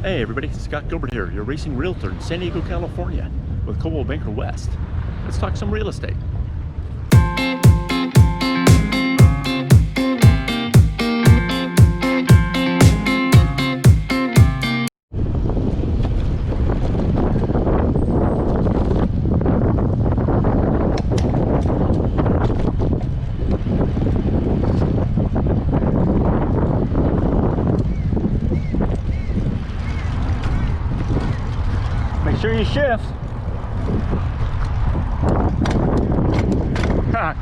Hey everybody, Scott Gilbert here, your racing realtor in San Diego, California with Coldwell Banker West. Let's talk some real estate. Make sure you shift. Ha.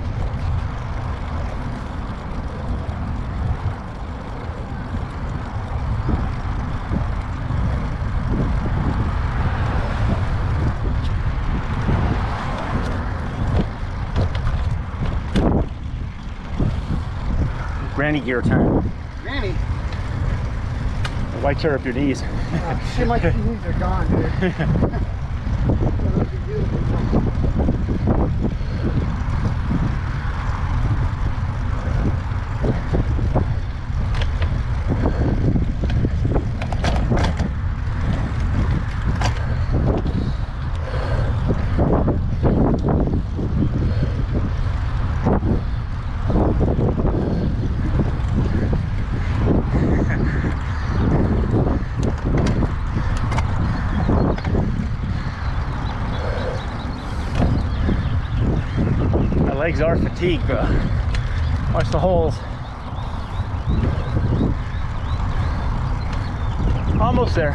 Granny gear time. Granny? Why tear up your knees? She like the knees are gone, dude. My legs are fatigued, bro. Watch the holes. Almost there.